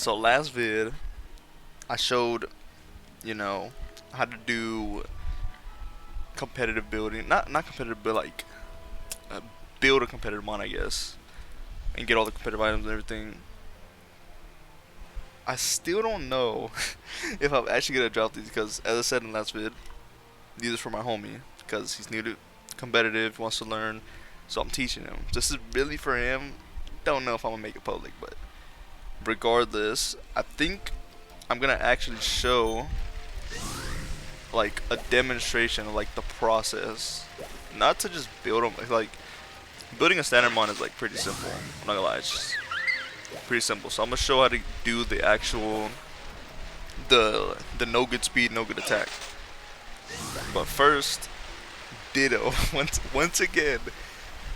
So last vid, I showed, you know, how to do competitive building. Not competitive, but like uh, build a competitive mon, I guess, and get all the competitive items and everything. I still don't know if I'm actually gonna drop these because, as I said in the last vid, these are for my homie because he's new to competitive, wants to learn. So I'm teaching him. This is really for him. Don't know if I'm gonna make it public, but regardless, I think I'm gonna actually show like a demonstration of like the process, not to just build them. Like building a standard mon is like pretty simple. I'm not gonna lie, it's just pretty simple. So I'm gonna show how to do the actual the no good speed, no good attack. But first, Ditto. Once again,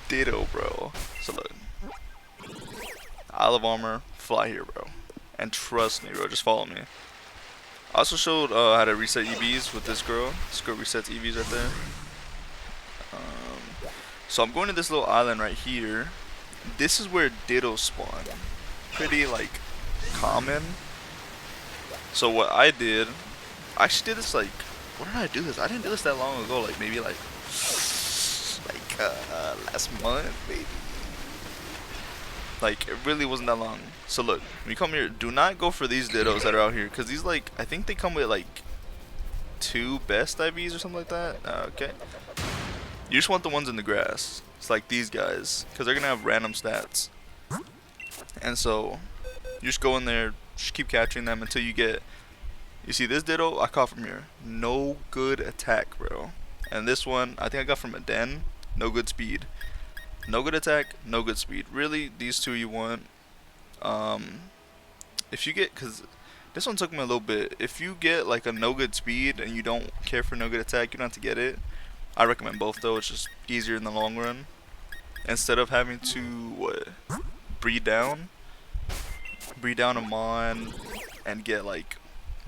Ditto, bro. So look, Isle of Armor, fly here, bro. And trust me, bro. Just follow me. I also showed how to reset EVs with this girl. This girl resets EVs right there. So I'm going to this little island right here. This is where Ditto spawn. Pretty like common. So what I actually did this like, when did I do this? I didn't do this that long ago. Like maybe last month, maybe. Like it really wasn't that long. So look, when you come here, do not go for these Dittos that are out here, cause these like I think they come with like two best IVs or something like that. Okay. You just want the ones in the grass. It's like these guys, cause they're gonna have random stats. And so you just go in there, just keep capturing them until you get. You see this Ditto I caught from here. No good attack, bro. And this one I think I got from a den. No good speed. No good attack, no good speed. Really, these two you want. If you get, cause this one took me a little bit. If you get like a no good speed and you don't care for no good attack, you don't have to get it. I recommend both though. It's just easier in the long run. Instead of having to what breed down a mon and get like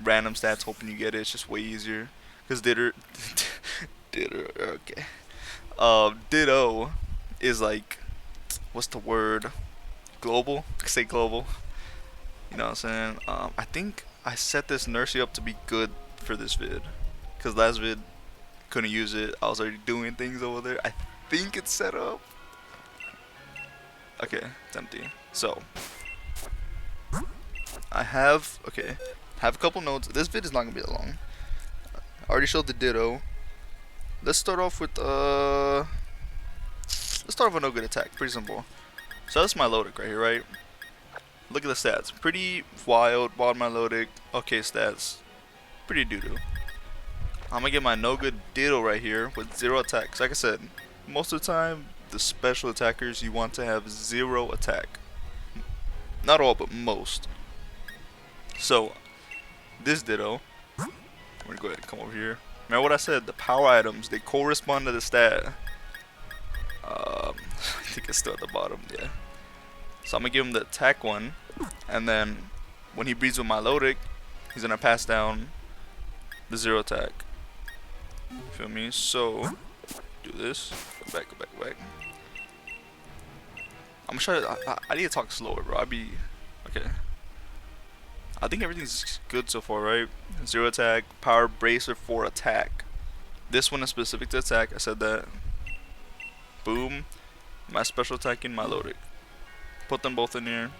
random stats hoping you get it. It's just way easier. Cause okay. Ditto is like, what's the word? Global. Say global. You know what I'm saying? I think I set this nursery up to be good for this vid. Cause last vid couldn't use it. I was already doing things over there. I think it's set up. Okay, it's empty. So I have have a couple notes. This vid is not gonna be that long. I already showed the Ditto. Let's start off with no good attack. Pretty simple. So that's my Lodic right here, right? Look at the stats. Pretty wild melodic. Okay, stats. Pretty doo-doo. I'm gonna get my no good Ditto right here with 0 attack. 'Cause like I said, most of the time, the special attackers you want to have 0 attack. Not all, but most. So, this Ditto, I'm gonna go ahead and come over here. Remember what I said? The power items, they correspond to the stat. I think it's still at the bottom, yeah. So I'm gonna give him the attack one, and then when he breeds with my Lodic, he's gonna pass down the 0 attack. Feel me? So do this. Go back. I'm gonna try to. I need to talk slower, bro. Okay. I think everything's good so far, right? 0 attack, power bracer for attack. This one is specific to attack. I said that. Boom. My special attack in my Lodic. Put them both in here.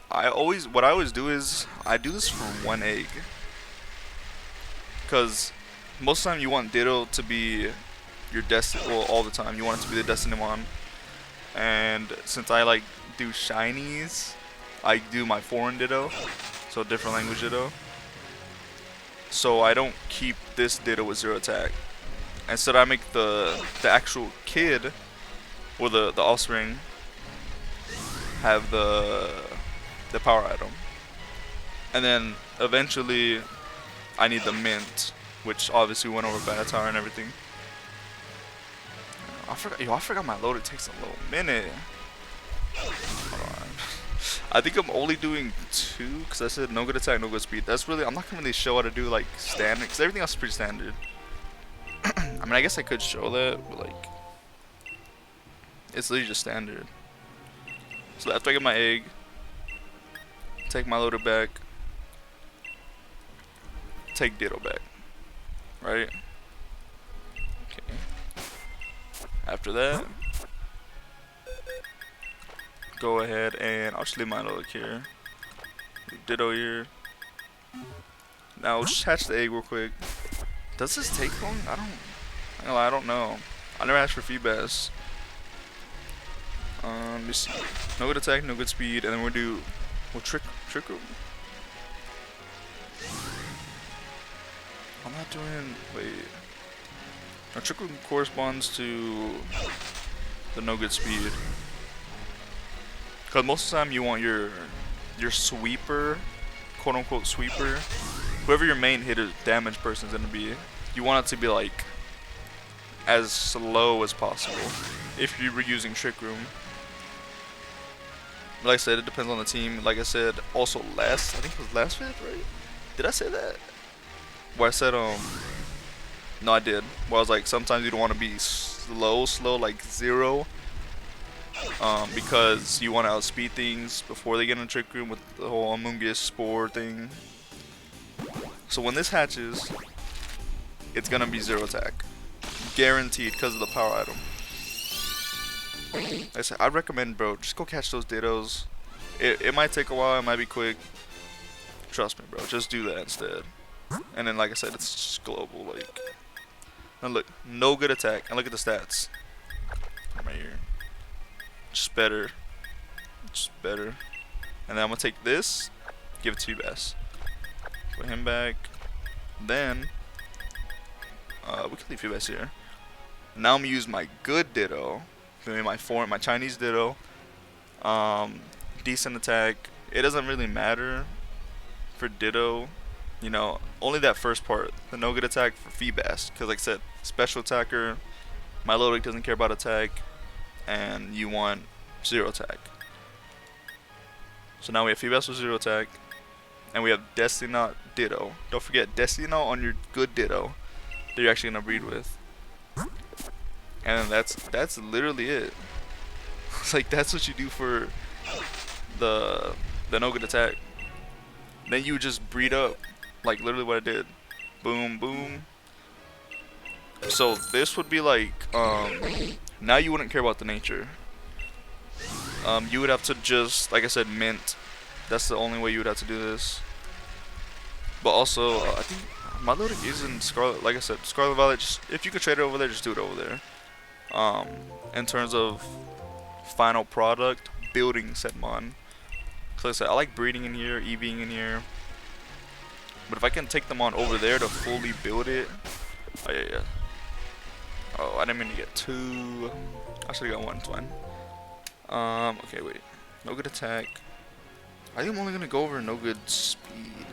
What I always do is I do this for 1 egg. Cause most of the time you want Ditto to be your destiny. Well, all the time you want it to be the destiny mon. And since I like do shinies, I do my foreign Ditto, so different language Ditto. So I don't keep this Ditto with 0 attack. Instead, I make the actual kid or the offspring have the power item, and then eventually I need the mint, which obviously went over Banatar and everything. I forgot my load. It takes a little minute. Hold on. I think I'm only doing 2 because I said no good attack, no good speed. That's really, I'm not gonna really show how to do like standard because everything else is pretty standard. I mean, I guess I could show that, but like, it's literally just standard. So after I get my egg, take my loader back, take Ditto back, right? Okay. After that, go ahead and I'll just leave my loader here. Leave Ditto here. Now let's just hatch the egg real quick. Does this take long? I don't know. I never asked for feedbacks. Let me see. No good attack, no good speed, and then we'll do trick room. I'm not doing wait. No, trick room corresponds to the no good speed. Cause most of the time you want your sweeper, quote unquote sweeper, whoever your main hitter damage person is gonna be, you want it to be like as slow as possible if you were using trick room. Like I said, it depends on the team. Like I said, also I think it was last vid, right? Did I say that? Where I said no, I did. Where I was like, sometimes you don't want to be slow like 0, because you want to outspeed things before they get in the trick room with the whole Among Us spore thing. So when this hatches, it's gonna be 0 attack, guaranteed, because of the power item. Like I said, I recommend, bro, just go catch those Dittos. It might take a while, it might be quick. Trust me, bro, just do that instead. And then, like I said, it's just global. Like, and look, no good attack, and look at the stats right here. Just better, And then I'm gonna take this, give it to you, Bass. Put him back. Then we can leave Feebas here. Now I'm gonna use my good Ditto. My Chinese Ditto. Decent attack. It doesn't really matter for Ditto. You know, only that first part, the no good attack for Feebas. Because like I said, special attacker. My low deck doesn't care about attack, and you want 0 attack. So now we have Feebas with 0 attack, and we have Destiny Knot Ditto. Don't forget Destiny Knot on your good Ditto that you're actually gonna breed with. And that's literally it. It's like that's what you do for the no good attack. Then you just breed up, like literally what I did. Boom, boom. So this would be like now you wouldn't care about the nature. You would have to just, like I said, mint. That's the only way you would have to do this. But also, I think my loading is in Scarlet. Like I said, Scarlet Violet. Just if you could trade it over there, just do it over there. In terms of final product, building said mon. So like I said, I like breeding in here, EVing in here. But if I can take them on over there to fully build it, oh yeah. Oh, I didn't mean to get 2. I should have got 1. It's fine. Okay, wait. No good attack. I think I'm only gonna go over no good speed.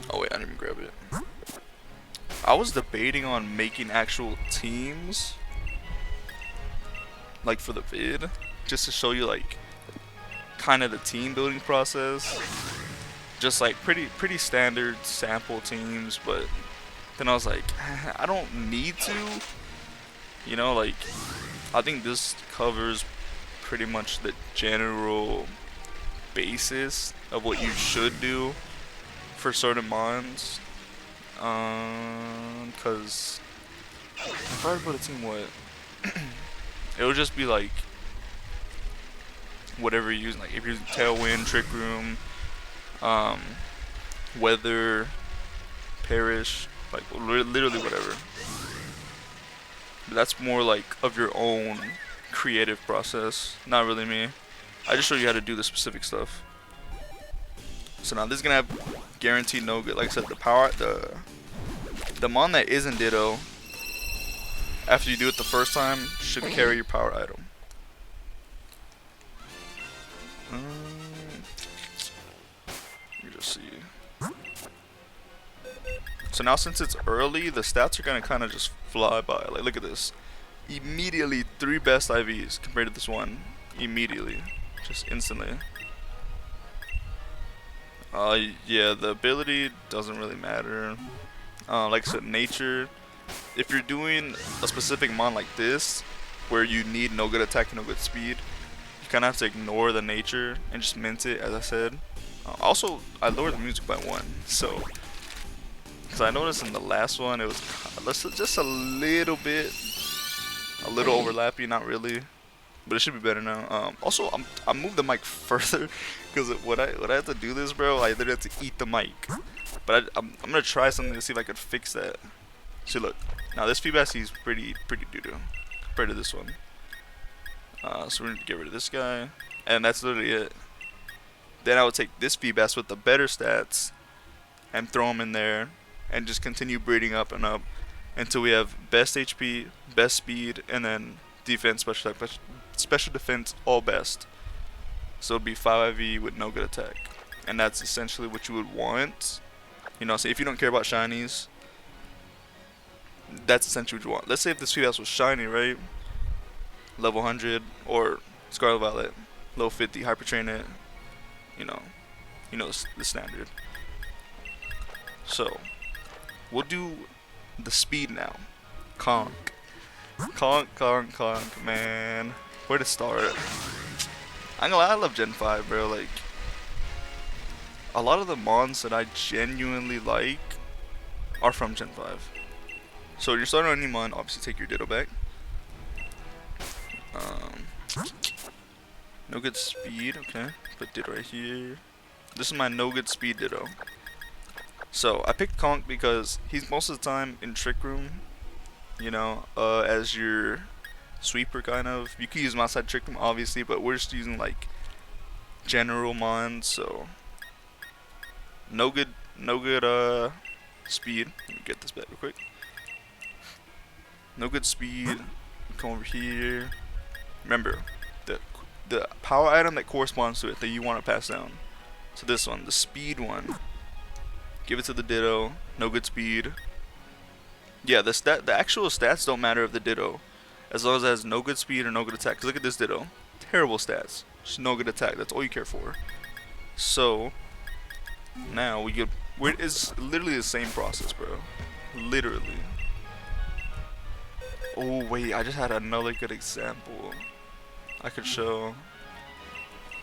Oh wait, I didn't even grab it. I was debating on making actual teams, like for the vid, just to show you like kind of the team building process. Just like pretty standard sample teams, but then I was like, I don't need to. You know, like I think this covers pretty much the general basis of what you should do for certain mons. Cause if I were to put a team, what it would just be like whatever you're using. Like if you're using Tailwind, Trick Room, Weather, Perish, like literally whatever. But that's more like of your own creative process, not really me. I just show you how to do the specific stuff. So now this is gonna have guaranteed no good. Like I said, the mon that isn't Ditto, after you do it the first time, should carry your power item. You just see. So now since it's early, the stats are gonna kind of just fly by. Like look at this. Immediately 3 best IVs compared to this one. Immediately. Just instantly. Yeah, the ability doesn't really matter. Like I said, nature. If you're doing a specific mon like this, where you need no good attack and no good speed, you kind of have to ignore the nature and just mint it, as I said. Also, I lowered the music by 1, so because I noticed in the last one it was just a little overlappy, not really, but it should be better now. Also, I moved the mic further because when I had to do this, bro, I literally had to eat the mic. But I'm gonna try something to see if I could fix that. See, look, now this feedback is pretty doo doo compared to this one. So we're gonna get rid of this guy, and that's literally it. Then I would take this feedback with the better stats and throw them in there, and just continue breeding up and up until we have best HP, best speed, and then defense, special defense, all best. So it'd be 5IV with no good attack, and that's essentially what you would want. You know, so if you don't care about shinies, that's essentially what you want. Let's say if this feedback was shiny, right? Level 100 or Scarlet Violet, level 50, hyper train it. You know the standard. So we'll do the speed now. Conk, man. Where to start? I'm gonna lie, I love Gen 5, bro. Like, a lot of the mons that I genuinely like are from Gen 5. So you're starting on any mon, obviously take your Ditto back. No good speed, okay. Put Ditto right here. This is my no good speed Ditto. So I picked Conk because he's most of the time in Trick Room, you know, as your sweeper kind of. You can use him outside Trick Room obviously, but we're just using like general mons, so no good speed. Let me get this back real quick. No good speed. Come over here. Remember, the power item that corresponds to it that you want to pass down. So this one, the speed one. Give it to the Ditto. No good speed. Yeah, the actual stats don't matter of the Ditto, as long as it has no good speed or no good attack. Cause look at this Ditto, terrible stats, just no good attack. That's all you care for. So now it's literally the same process, bro. Literally. Oh wait, I just had another good example I could show.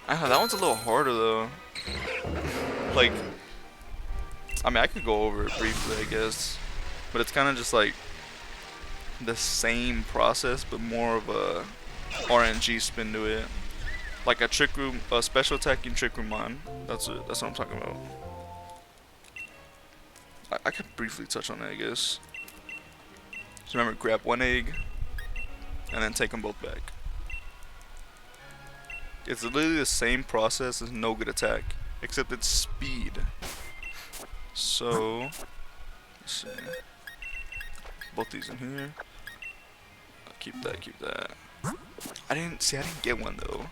That one's a little harder though. Like, I mean, I could go over it briefly, I guess, but it's kind of just like the same process, but more of a RNG spin to it, like a Trick Room, a special attacking Trick Room mon. That's it. That's what I'm talking about. I could briefly touch on that, I guess. So remember, grab 1 egg, and then take them both back. It's literally the same process as no good attack, except it's speed. So, let's see. Both these in here. Keep that. I didn't get one though.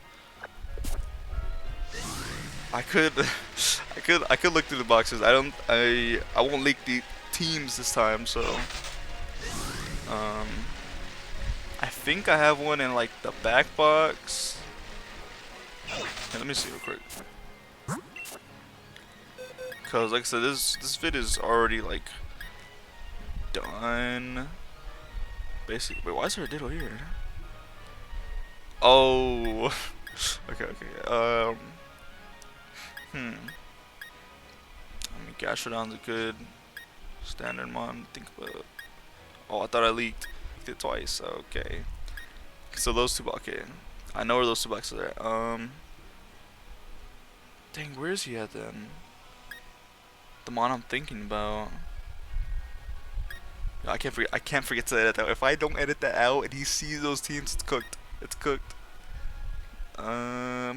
I could look through the boxes. I won't leak the teams this time, so I think I have one in like the back box. Hey, let me see real quick. Cause like I said, this vid is already like done. Basically, wait, why is there a Ditto here? Oh, okay. I mean, Gastrodon's a good standard mon. Think about. Oh, I thought I leaked it twice. Okay. So those two. Okay, I know where those two boxes are at. Dang, where is he at then? The mon I'm thinking about. I can't forget to edit that out. If I don't edit that out and he sees those teams, it's cooked. It's cooked.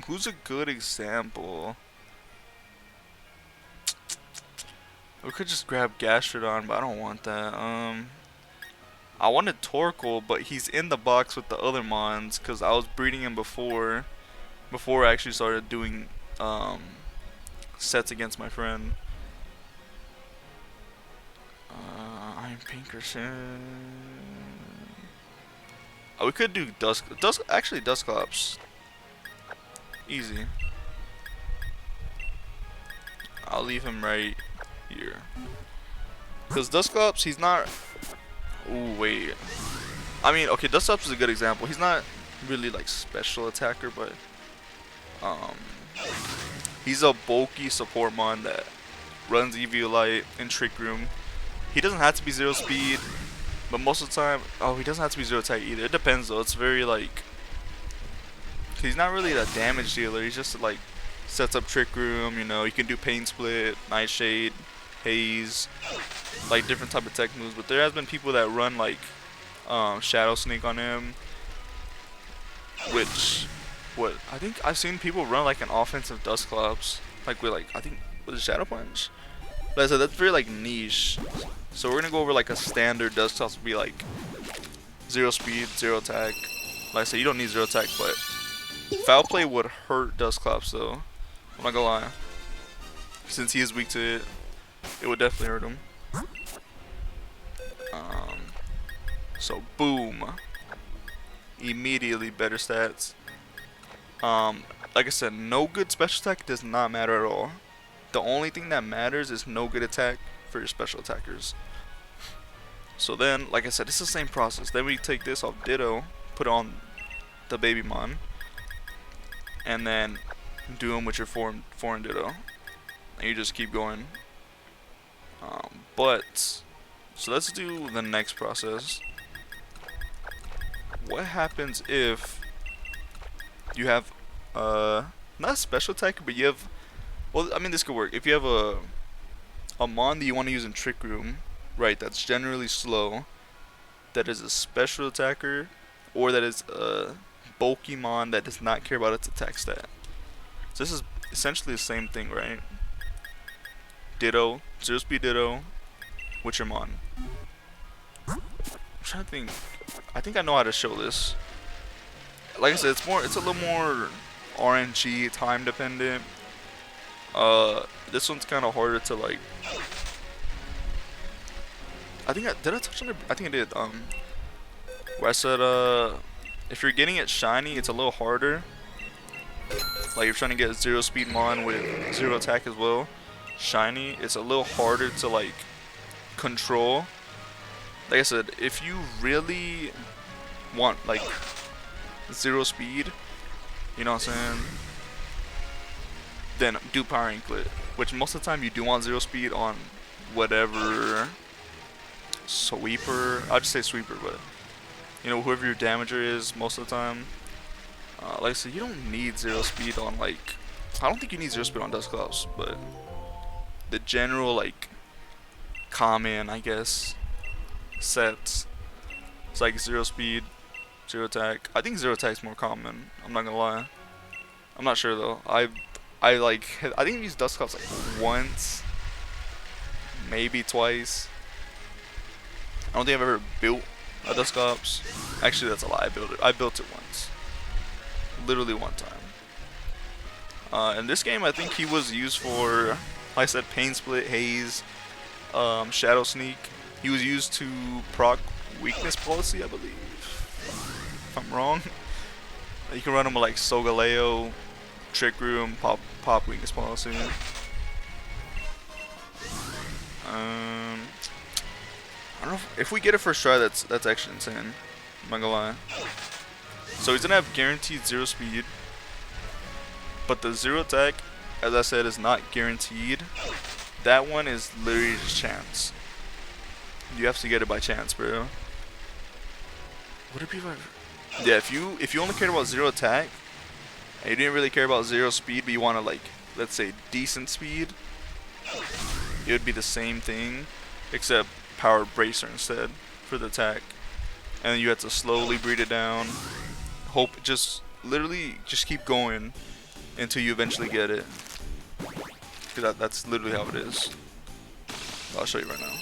Who's a good example? We could just grab Gastrodon, but I don't want that. I wanted Torkoal, but he's in the box with the other mons because I was breeding him before I actually started doing sets against my friend. Iron Pinkerton. Oh, we could do Dusclops. Easy. I'll leave him right here. Because Dusclops, he's not. Ooh, wait. I mean, okay, Dust is a good example. He's not really like special attacker, but um, he's a bulky support mon that runs Eviolite and Trick Room. He doesn't have to be zero speed, but most of the time, oh, he doesn't have to be zero attack either. It depends though. It's very like, he's not really a damage dealer. He's just like sets up Trick Room. You know, he can do Pain Split, Nightshade, Haze, like different type of tech moves. But there has been people that run like Shadow Sneak on him, which what I think I've seen people run like an offensive Dusclops, like with like I think with a Shadow Punch. But I said that's very like niche. So we're gonna go over like a standard Dusclops would be like zero speed, zero attack. Like I said, you don't need zero attack, but foul play would hurt Dusclops though. I'm not gonna lie. Since he is weak to it, it would definitely hurt him. Um, so boom, immediately better stats. Like I said, no good special attack does not matter at all. The only thing that matters is no good attack for your special attackers. So then, like I said, it's the same process. Then we take this off Ditto, put on the baby mon, and then do them with your foreign Ditto, and you just keep going. So let's do the next process. What happens if you have not a special attacker, but you have, well, I mean this could work. If you have a mon that you want to use in Trick Room, right? That's generally slow. That is a special attacker, or that is a bulky mon that does not care about its attack stat. So this is essentially the same thing, right? Ditto, zero speed Ditto, with your mon. I'm trying to think. I think I know how to show this. Like I said, it's a little more RNG time dependent. This one's kind of harder to like. Did I touch on it? I think I did. Where I said if you're getting it shiny, it's a little harder. Like you're trying to get zero speed mon with zero attack as well. Shiny, it's a little harder to like control. Like I said, if you really want like zero speed, you know what I'm saying, then do Power Anklet, which most of the time you do want zero speed on whatever sweeper. I'd just say sweeper, but you know, whoever your damager is most of the time. Like I said, you don't need zero speed on like, I don't think you need zero speed on Dusclops, but the general like common, I guess, sets, it's like zero speed, zero attack. I think zero attack is more common. I'm not gonna lie. I'm not sure though. I think I've used Dusclops like once, maybe twice. I don't think I've ever built a Dusclops. Actually, that's a lie. I built it once, literally one time. In this game, I think he was used for, like I said, Pain Split, Haze, Shadow Sneak. He was used to proc Weakness Policy, I believe. If I'm wrong. You can run him with like Solgaleo, Trick Room, pop Weakness Policy. I don't know if we get it first try. That's actually insane. I'm not gonna lie. So he's gonna have guaranteed zero speed, but the zero attack, as I said, is not guaranteed. That one is literally just chance. You have to get it by chance, bro. Would it be like? Yeah, if you only cared about zero attack, and you didn't really care about zero speed, but you wanted like, let's say, decent speed, it would be the same thing, except power bracer instead for the attack. And then you have to slowly breed it down. Hope, just literally just keep going until you eventually get it. That's literally how it is. I'll show you right now.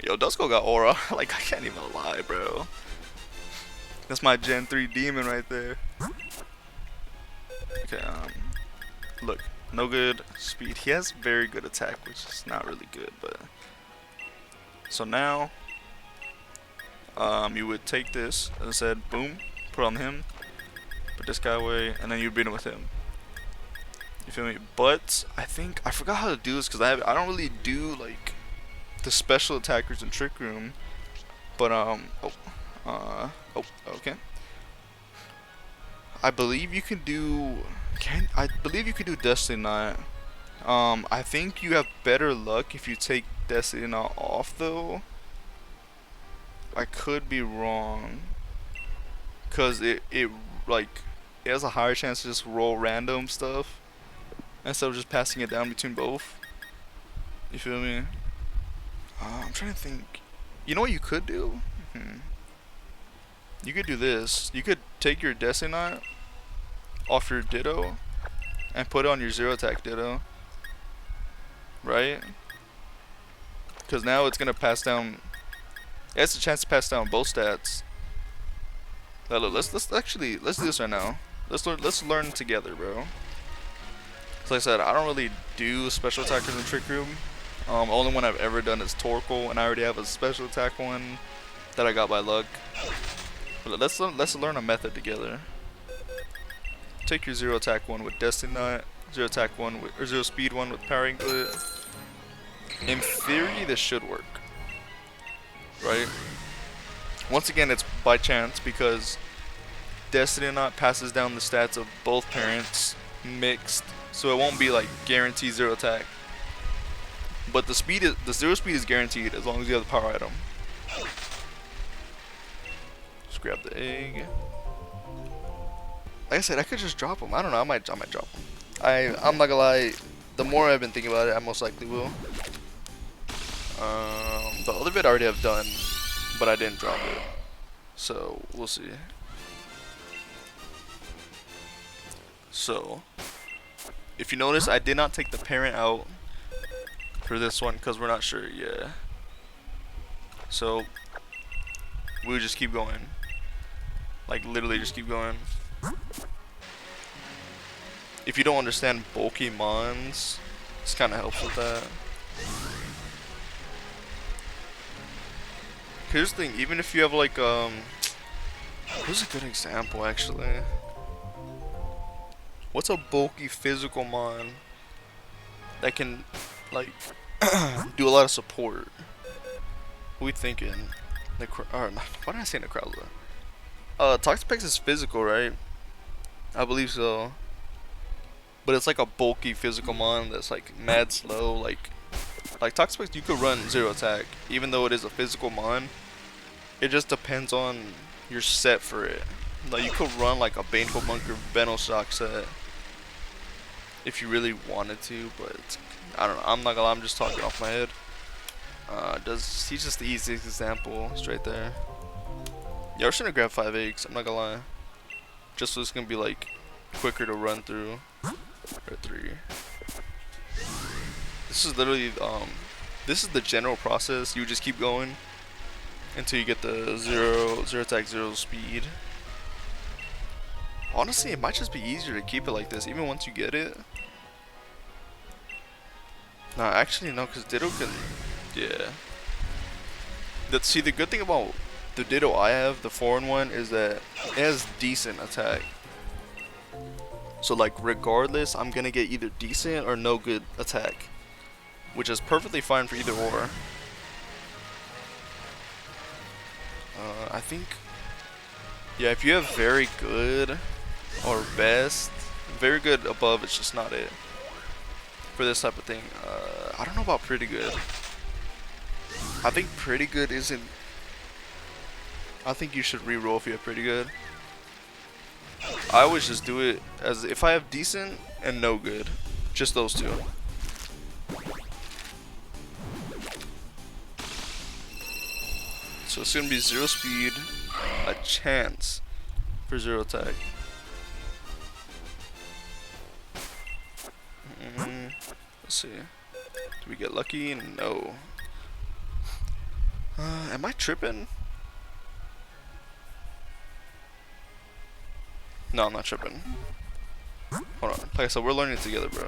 Yo, Dusco got aura. Like, I can't even lie, bro. That's my Gen 3 demon right there. Okay, look, no good speed. He has very good attack, which is not really good, but. So now, you would take this, as I said, boom, put on him, put this guy away, and then you'd beat him with him. You feel me? But I think I forgot how to do this because I don't really do like the special attackers in Trick Room, but okay. I believe you can do. I believe you can do Destiny Knot. I think you have better luck if you take Destiny Knot off though. I could be wrong, cause it like it has a higher chance to just roll random stuff instead of just passing it down between both. You feel me? I'm trying to think. You know what you could do? You could do this. You could take your Destiny Knot off your Ditto and put it on your zero attack Ditto, right? Because now it's gonna pass down. It has a chance to pass down both stats. Now look, let's do this right now. Let's learn together, bro. So like I said, I don't really do special attackers in Trick Room. Only one I've ever done is Torkoal, and I already have a special attack one that I got by luck. But let's learn a method together. Take your zero attack one with Destiny Knot, zero attack one with, or zero speed one with Powering Glit. In theory, this should work, right? Once again, it's by chance because Destiny Knot passes down the stats of both parents mixed, so it won't be like guaranteed zero attack. But the zero speed is guaranteed as long as you have the power item. Just grab the egg. Like I said, I could just drop them. I don't know. I might drop them. I'm not gonna lie. The more I've been thinking about it, I most likely will. The other bit I already have done, but I didn't drop it. So we'll see. So if you notice, I did not take the parent out for this one because we're not sure. Yeah. So we'll just keep going. Like literally just keep going. If you don't understand bulky mons, this kind of helps with that. Here's the thing, even if you have like here's a good example actually. What's a bulky physical mon that can like do a lot of support? What we thinking? Why did I say Necrozma? Toxapex is physical, right? I believe so. But it's like a bulky physical mon that's like mad slow. Like Toxapex, you could run zero attack, even though it is a physical mon. It just depends on your set for it. Like you could run like a Baneful Bunker Venoshock set if you really wanted to, but I don't know. I'm not gonna lie, I'm just talking off my head. He's just the easiest example straight there. Yeah, we're just gonna grab 5 eggs, I'm not gonna lie. Just so it's gonna be like quicker to run through. Or 3. This is literally this is the general process. You just keep going until you get the zero attack, 0 speed. Honestly, it might just be easier to keep it like this, even once you get it. Nah, actually no, because Ditto can, yeah. See, the good thing about the Ditto I have, the 4-in-1, is that it has decent attack. So like regardless, I'm gonna get either decent or no good attack, which is perfectly fine for either or. I think, yeah, if you have very good or best, very good above, it's just not it for this type of thing. I don't know about pretty good. I think pretty good isn't. I think you should reroll if you have pretty good. I always just do it as if I have decent and no good, just those two. So it's gonna be 0 speed, a chance for 0 attack. Let's see. Do we get lucky? No. Am I tripping? No, I'm not tripping. Hold on. Like I said, we're learning together, bro.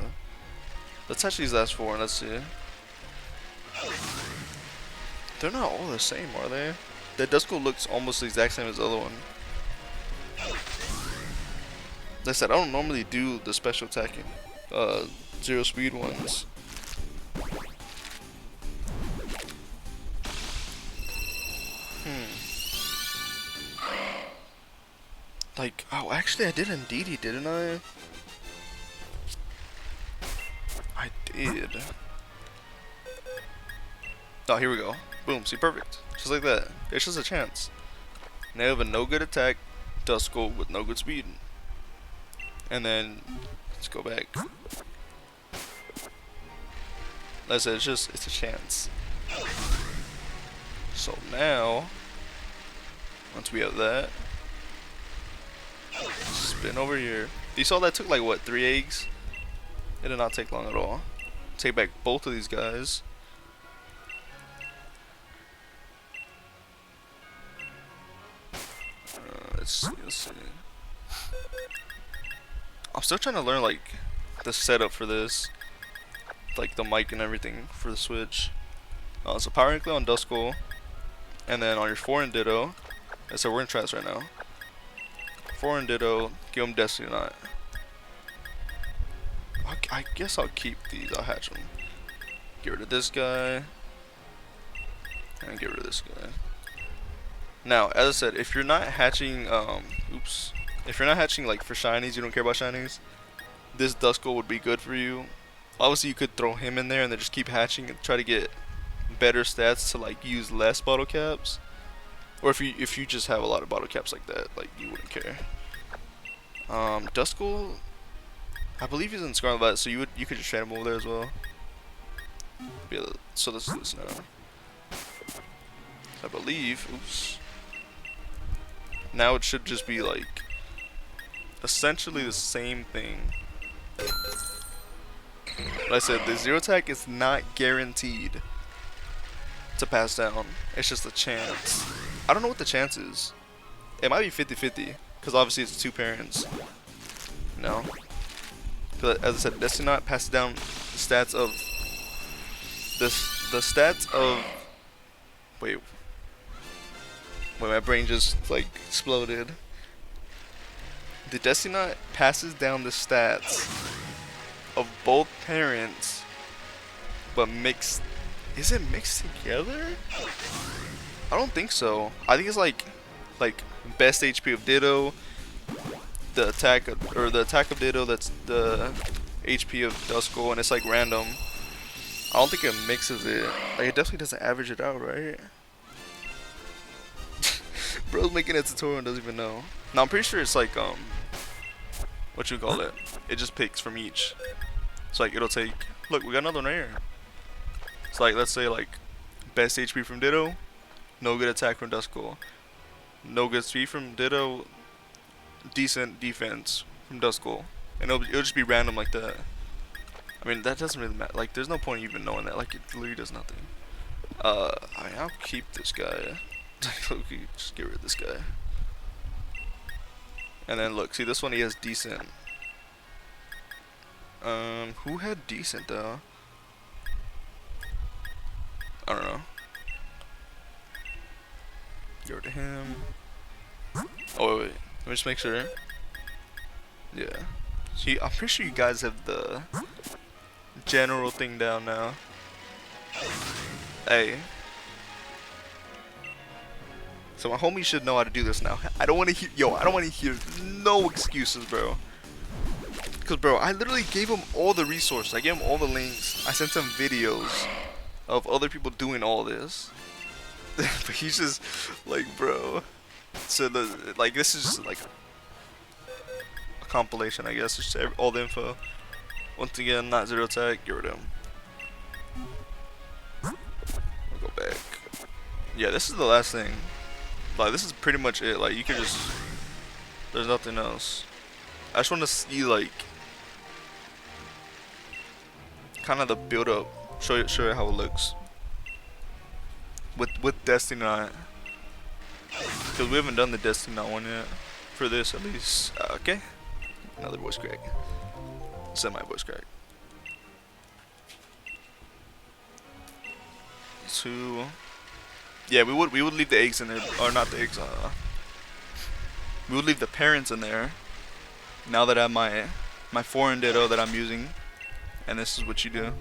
Let's touch these last 4 and let's see. They're not all the same, are they? The Duskull looks almost the exact same as the other one. Like I said, I don't normally do the special attacking 0 speed ones. Like, oh, actually, I did indeed, didn't I? I did. Oh, here we go. Boom, see, perfect. Just like that. It's just a chance. Now you have a no good attack, Duskull with no good speed. And then, let's go back. Like I said, it's a chance. So now, once we have that, spin over here. You saw that took like what, 3 eggs? It did not take long at all. Take back both of these guys. Let's see. I'm still trying to learn like the setup for this, like the mic and everything for the Switch. So power nuclear on Duskull, and then on your foreign Ditto. So we're gonna try this right now. Foreign Ditto, give him Destiny Knot. I guess I'll keep these. I'll hatch them. Get rid of this guy, and get rid of this guy. Now, as I said, if you're not hatching, if you're not hatching like for shinies, you don't care about shinies, this Duskull would be good for you. Obviously, you could throw him in there and then just keep hatching and try to get better stats to like use less bottle caps. Or if you just have a lot of bottle caps like that, like you wouldn't care. Duskull, I believe he's in Scarlet Violet, so you could just trade him over there as well. Yeah, so let's do this now. I believe, oops. Now it should just be like essentially the same thing. Like I said, the zero attack is not guaranteed to pass down. It's just a chance. I don't know what the chance is. It might be 50-50 because obviously it's 2 parents. No. Because as I said, Destiny Knot passes down the stats of the stats of. Wait, my brain just like exploded. The Destiny Knot passes down the stats of both parents, but mixed. Is it mixed together? I don't think so. I think it's like best HP of Ditto, the attack of Ditto. That's the HP of Duskull, and it's like random. I don't think it mixes it. Like it definitely doesn't average it out, right? Bro's making a tutorial and doesn't even know. No, I'm pretty sure it's like what you call it? It just picks from each. It's like it'll take. Look, we got another one right here. It's like let's say like best HP from Ditto, no good attack from Duskull, no good speed from Ditto, decent defense from Duskull, and it'll just be random like that. I mean that doesn't really matter. Like there's no point even knowing that. Like it literally does nothing. I'll keep this guy. Okay, just get rid of this guy. And then look, see this one he has decent. Who had decent though? I don't know. Get rid of him. Oh wait. Let me just make sure. Yeah. See, I'm pretty sure you guys have the general thing down now. Hey. So my homie should know how to do this now. I don't want to hear, I don't want to hear no excuses, bro. Cause bro, I literally gave him all the resources. I gave him all the links. I sent him videos of other people doing all this. But he's just like, bro. So like this is just like a compilation, I guess. Just all the info. Once again, not zero attack. Get rid of him. We'll go back. Yeah, this is the last thing. Like this is pretty much it. Like you could just. There's nothing else. I just want to see like kind of the build up. Show you how it looks. With Destiny Knot. Because we haven't done the Destiny Knot one yet. For this at least. Okay. Another voice crack. Semi voice crack. 2. Yeah, we would leave the eggs in there, or not the eggs. We would leave the parents in there. Now that I have my foreign Ditto that I'm using, and this is what you do.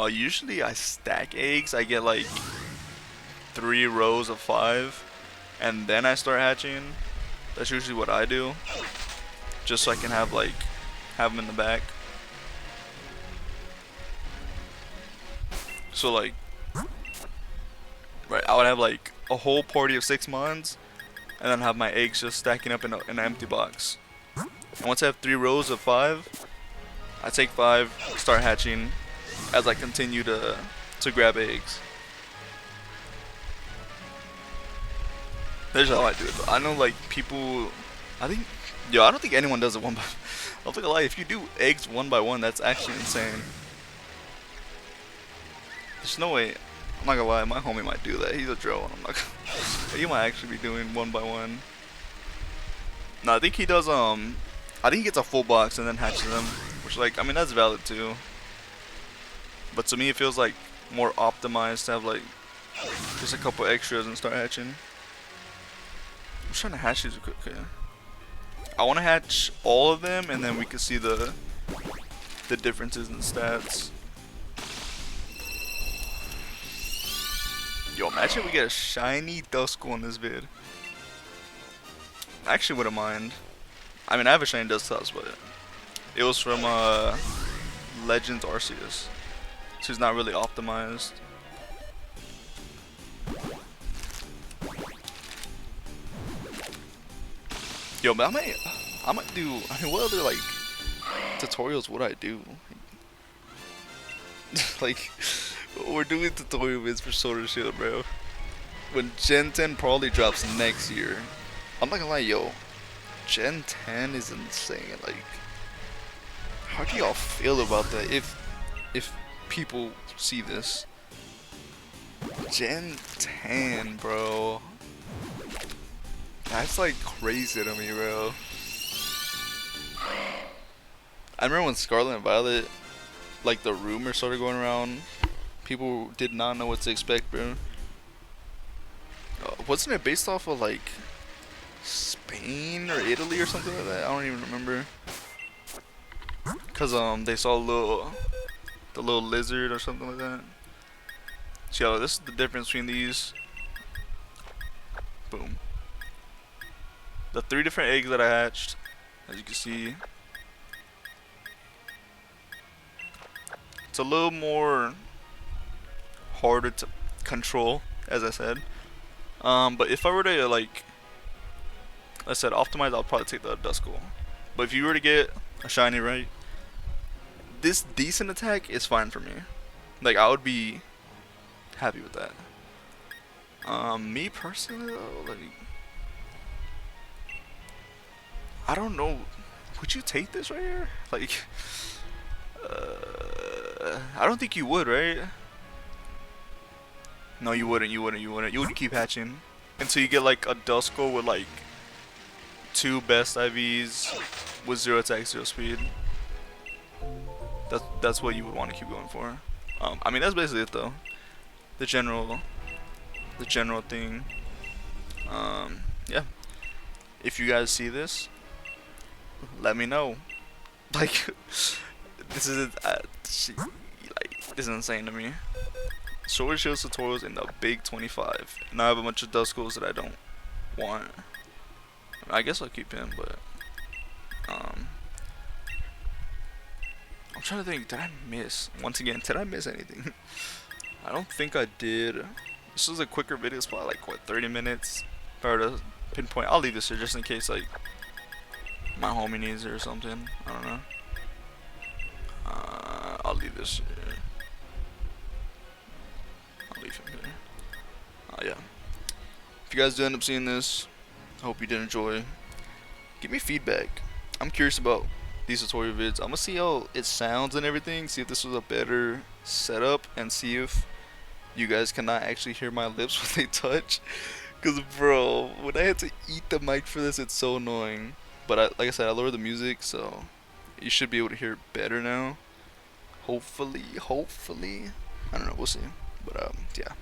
Usually I stack eggs. I get like 3 rows of 5. and then I start hatching. That's usually what I do, just so I can have them in the back. So like, right, I would have like a whole party of 6 mons, and then have my eggs just stacking up in an empty box. And once I have 3 rows of 5, I take 5, start hatching, as I continue to grab eggs. There's how I do it though. I know like people, I think, yo, I don't think anyone does it one by. I'll take a lie. If you do eggs one by one, that's actually insane. There's no way. I'm not gonna lie. My homie might do that. He's a drone. I'm not gonna. He might actually be doing one by one. No, I think he does. I think he gets a full box and then hatches them, which like I mean that's valid too. But to me, it feels like more optimized to have like just a couple extras and start hatching. I'm trying to hatch these real quick. Okay. I want to hatch all of them, and then we can see the differences in stats. Yo, imagine we get a shiny Duskull in this vid. I actually wouldn't mind. I mean, I have a shiny Duskull, but it was from Legends Arceus, so it's not really optimized. Yo, but I might do. I mean, what other like tutorials would I do? Like, we're doing tutorial vids for Sword and Shield, bro. When Gen 10 probably drops next year, I'm not gonna lie, yo, Gen 10 is insane. Like, how do y'all feel about that? If people see this, Gen 10, bro. That's like crazy to me, bro. I remember when Scarlet and Violet, like the rumor started going around, people did not know what to expect, bro. Wasn't it based off of like Spain or Italy or something like that? I don't even remember. Cause they saw the little lizard or something like that. So yeah, this is the difference between these. Boom. The 3 different eggs that I hatched, as you can see, it's a little more harder to control, as I said. But if I were to like I said, optimize, I'll probably take the Duskull. But if you were to get a shiny, right, this decent attack is fine for me. Like, I would be happy with that. Me personally though, like, I don't know. Would you take this right here? Like, I don't think you would, right? No, you wouldn't. You would keep hatching until you get like a Duskull with like 2 best IVs with 0 attack, 0 speed. That's what you would want to keep going for. I mean that's basically it though. The general thing. Yeah. If you guys see this, let me know. Like, this is this is insane to me. Sword and Shield tutorials in the big 25, and I have a bunch of Duskulls that I don't want. I guess I'll keep him, but I'm trying to think. Did I miss? Once again, did I miss anything? I don't think I did. This was a quicker video. It's probably like what 30 minutes. If I were to pinpoint, I'll leave this here just in case like my homie needs it or something. I don't know. I'll leave this here. I'll leave him here. Yeah. If you guys do end up seeing this, I hope you did enjoy. Give me feedback. I'm curious about these tutorial vids. I'm gonna see how it sounds and everything. See if this was a better setup, and see if you guys cannot actually hear my lips when they touch. Cause bro, when I had to eat the mic for this, it's so annoying. But like I said, I lowered the music, so you should be able to hear it better now. Hopefully. I don't know. We'll see. But yeah.